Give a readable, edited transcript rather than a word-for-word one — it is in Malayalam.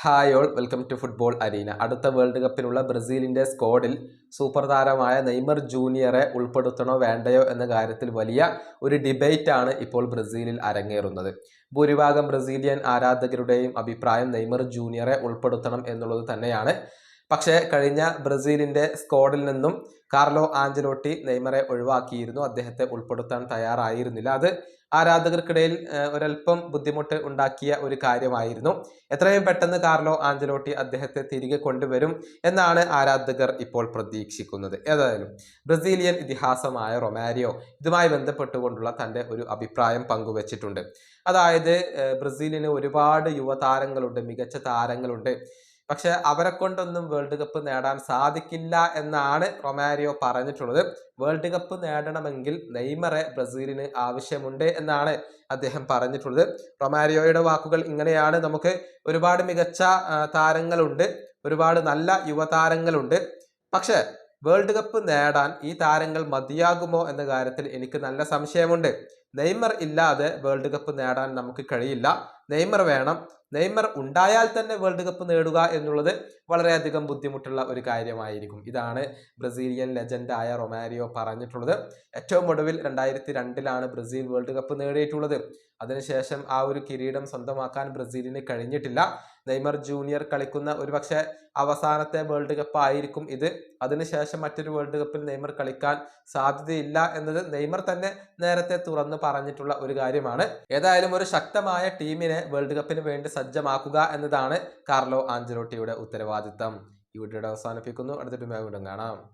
Hi all, welcome to football arena. അടുത്ത വേൾഡ് കപ്പിനുള്ള ബ്രസീലിൻ്റെ സ്ക്വാഡിൽ സൂപ്പർ താരമായ നെയ്മർ ജൂനിയറെ ഉൾപ്പെടുത്തണോ വേണ്ടയോ എന്ന കാര്യത്തിൽ വലിയ ഒരു ഡിബേറ്റാണ് ഇപ്പോൾ ബ്രസീലിൽ അരങ്ങേറുന്നത്. ഭൂരിഭാഗം ബ്രസീലിയൻ ആരാധകരുടെയും അഭിപ്രായം നെയ്മർ ജൂനിയറെ ഉൾപ്പെടുത്തണം എന്നുള്ളത് തന്നെയാണ്. പക്ഷേ കഴിഞ്ഞ ബ്രസീലിൻ്റെ സ്ക്വാഡിൽ നിന്നും കാർലോ ആഞ്ചലോട്ടി നെയ്മറെ ഒഴിവാക്കിയിരുന്നു. അദ്ദേഹത്തെ ഉൾപ്പെടുത്താൻ തയ്യാറായിരുന്നില്ല. അത് ആരാധകർക്കിടയിൽ ഒരൽപ്പം ബുദ്ധിമുട്ട് ഉണ്ടാക്കിയ ഒരു കാര്യമായിരുന്നു. എത്രയും പെട്ടെന്ന് കാർലോ ആഞ്ചലോട്ടി അദ്ദേഹത്തെ തിരികെ കൊണ്ടുവരും എന്നാണ് ആരാധകർ ഇപ്പോൾ പ്രതീക്ഷിക്കുന്നത്. ഏതായാലും ബ്രസീലിയൻ ഇതിഹാസമായ റൊമാരിയോ ഇതുമായി ബന്ധപ്പെട്ടുകൊണ്ടുള്ള തൻ്റെ ഒരു അഭിപ്രായം പങ്കുവച്ചിട്ടുണ്ട്. അതായത് ബ്രസീലിന് ഒരുപാട് യുവതാരങ്ങളുണ്ട്, മികച്ച താരങ്ങളുണ്ട്. പക്ഷെ അവരെ കൊണ്ടൊന്നും വേൾഡ് കപ്പ് നേടാൻ സാധിക്കില്ല എന്നാണ് റൊമാരിയോ പറഞ്ഞിട്ടുള്ളത്. വേൾഡ് കപ്പ് നേടണമെങ്കിൽ നെയ്മറെ ബ്രസീലിന് ആവശ്യമുണ്ട് എന്നാണ് അദ്ദേഹം പറഞ്ഞിട്ടുള്ളത്. റൊമാരിയോയുടെ വാക്കുകൾ ഇങ്ങനെയാണ്: നമുക്ക് ഒരുപാട് മികച്ച താരങ്ങളുണ്ട്, ഒരുപാട് നല്ല യുവതാരങ്ങളുണ്ട്. പക്ഷെ വേൾഡ് കപ്പ് നേടാൻ ഈ താരങ്ങൾ മതിയാകുമോ എന്ന കാര്യത്തിൽ എനിക്ക് നല്ല സംശയമുണ്ട്. നെയ്മർ ഇല്ലാതെ വേൾഡ് കപ്പ് നേടാൻ നമുക്ക് കഴിയില്ല. നെയ്മർ വേണം. നെയ്മർ ഉണ്ടായാൽ തന്നെ വേൾഡ് കപ്പ് നേടുക എന്നുള്ളത് വളരെയധികം ബുദ്ധിമുട്ടുള്ള ഒരു കാര്യമായിരിക്കും. ഇതാണ് ബ്രസീലിയൻ ലെജൻഡായ റൊമാരിയോ പറഞ്ഞിട്ടുള്ളത്. ഏറ്റവും ഒടുവിൽ 2002 ബ്രസീൽ വേൾഡ് കപ്പ് നേടിയിട്ടുള്ളത്. അതിനുശേഷം ആ ഒരു കിരീടം സ്വന്തമാക്കാൻ ബ്രസീലിന് കഴിഞ്ഞിട്ടില്ല. നെയ്മർ ജൂനിയർ കളിക്കുന്ന ഒരുപക്ഷെ അവസാനത്തെ വേൾഡ് കപ്പ് ആയിരിക്കും ഇത്. അതിനുശേഷം മറ്റൊരു വേൾഡ് കപ്പിൽ നെയ്മർ കളിക്കാൻ സാധ്യതയില്ല എന്നത് നെയ്മർ തന്നെ നേരത്തെ തുറന്നു പറഞ്ഞിട്ടുള്ള ഒരു കാര്യമാണ്. ഏതായാലും ഒരു ശക്തമായ ടീമിനെ വേൾഡ് കപ്പിന് വേണ്ടി സജ്ജമാക്കുക എന്നതാണ് കാർലോ ആഞ്ചലോട്ടിയുടെ ഉത്തരവാദിത്തം. ഈ വീഡിയോയുടെ അവസാനിപ്പിക്കുന്നു. അടുത്ത വീണ്ടും കാണാം.